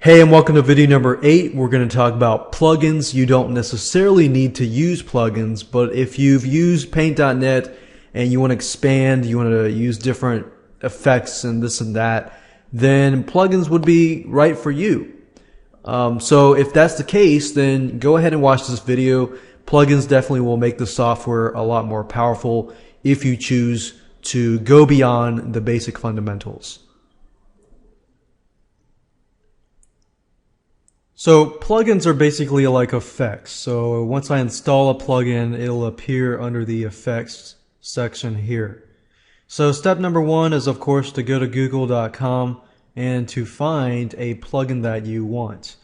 Hey, and welcome to video number 8. We're going to talk about plugins. You don't necessarily need to use plugins, but if you've used paint.net and you want to expand, you want to use different effects and this and that, then plugins would be right for you. So if that's the case, then go ahead and watch this video. Plugins definitely will make the software a lot more powerful if you choose to go beyond the basic fundamentals. So plugins are basically like effects. So once I install a plugin, it'll appear under the effects section here. So step number 1 is, of course, to go to google.com and to find a plugin that you want.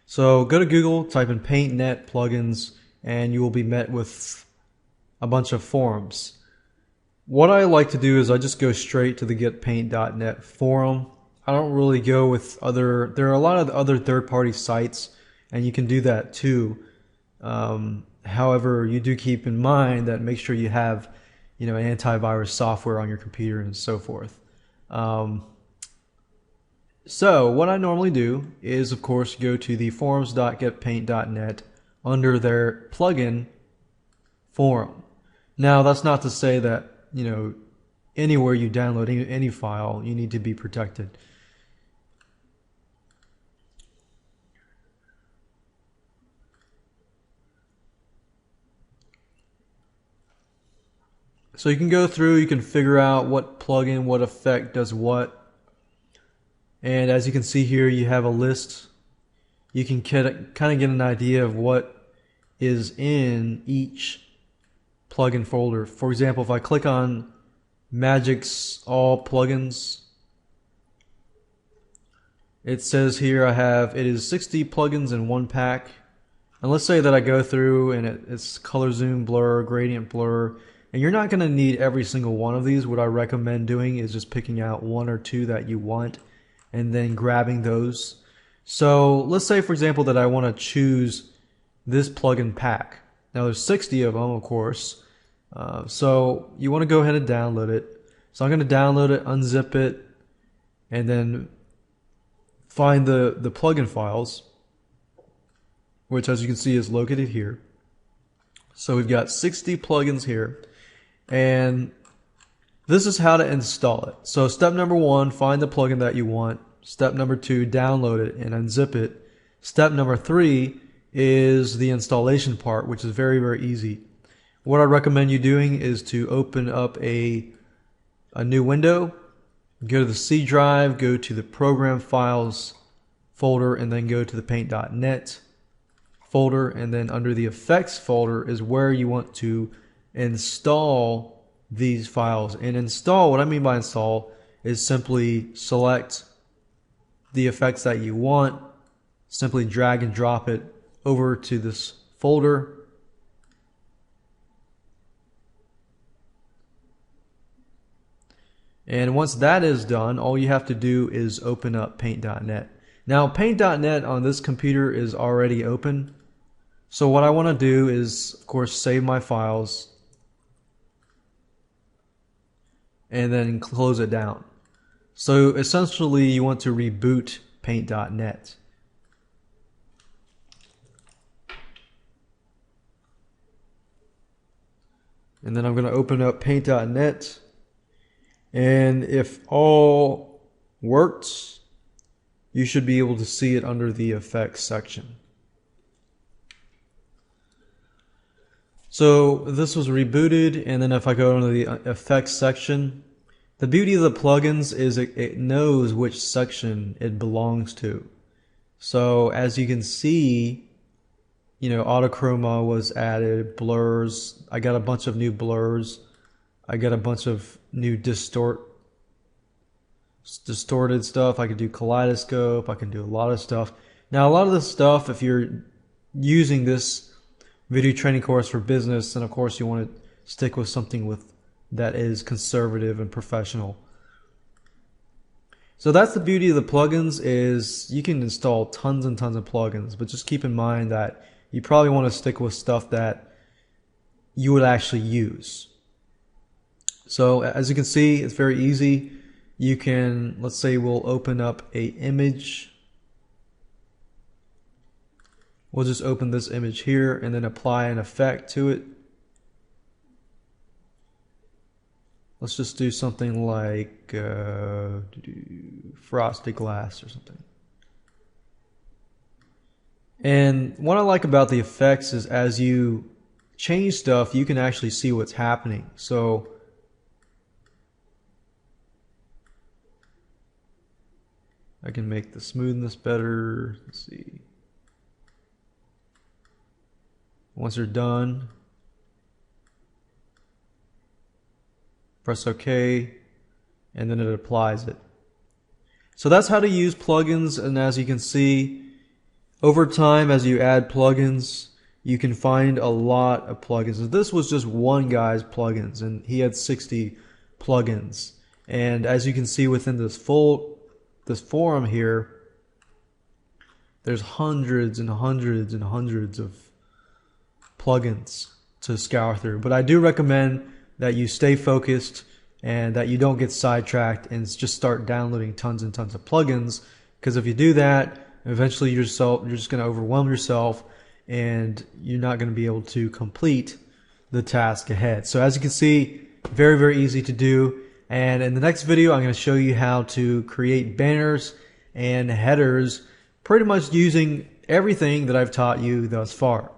So go to Google, type in paint.net plugins, and you will be met with a bunch of forums. What I like to do is I just go straight to the getpaint.net forum. I don't really go with there are a lot of other third-party sites, and you can do that too. However, you do keep in mind that make sure you have, antivirus software on your computer and so forth. So what I normally do is, of course, go to the forums.getpaint.net under their plugin forum. Now, that's not to say that, anywhere you download any file, you need to be protected. So you can go through, you can figure out what plugin, what effect does what. And as you can see here, you have a list. You can kind of get an idea of what is in each plugin folder. For example, if I click on Magic's All Plugins, it says here it is 60 plugins in one pack. And let's say that I go through and it's color zoom, blur, gradient blur. And you're not going to need every single one of these. What I recommend doing is just picking out 1 or 2 that you want and then grabbing those. So let's say, for example, that I want to choose this plugin pack. Now there's 60 of them, of course. So you want to go ahead and download it. So I'm going to download it, unzip it, and then find the plugin files, which as you can see is located here. So we've got 60 plugins here. And this is how to install it. So step number 1, find the plugin that you want. Step number 2, download it and unzip it. Step number 3 is the installation part, which is very, very easy. What I recommend you doing is to open up a new window, go to the C drive, go to the program files folder, and then go to the paint.net folder, and then under the effects folder is where you want to install these files. And install, what I mean by install is simply select the effects that you want, simply drag and drop it over to this folder, and once that is done, all you have to do is open up paint.net. Now paint.net on this computer is already open, so what I want to do is, of course, save my files and then close it down. So essentially you want to reboot paint.net. And then I'm going to open up paint.net, and if all works, you should be able to see it under the effects section. So this was rebooted, and then if I go into the effects section, the beauty of the plugins is it knows which section it belongs to. So as you can see, autochroma was added, blurs, I got a bunch of new blurs, I got a bunch of new distorted stuff, I can do kaleidoscope, I can do a lot of stuff. Now a lot of this stuff, if you're using this video training course for business, and of course you want to stick with something that is conservative and professional. So that's the beauty of the plugins, is you can install tons and tons of plugins, but just keep in mind that you probably want to stick with stuff that you would actually use. So as you can see, it's very easy. You can, let's say we'll open up a image We'll just open this image here and then apply an effect to it. Let's just do something like frosted glass or something. And what I like about the effects is as you change stuff, you can actually see what's happening. So I can make the smoothness better. Let's see. Once they're done, press OK, and then it applies it. So that's how to use plugins, and as you can see, over time as you add plugins, you can find a lot of plugins. And this was just one guy's plugins, and he had 60 plugins. And as you can see within this forum here, there's hundreds and hundreds and hundreds of plugins to scour through. But I do recommend that you stay focused and that you don't get sidetracked and just start downloading tons and tons of plugins, because if you do that, eventually you're just going to overwhelm yourself and you're not going to be able to complete the task ahead. So as you can see, very, very easy to do. And in the next video, I'm going to show you how to create banners and headers, pretty much using everything that I've taught you thus far.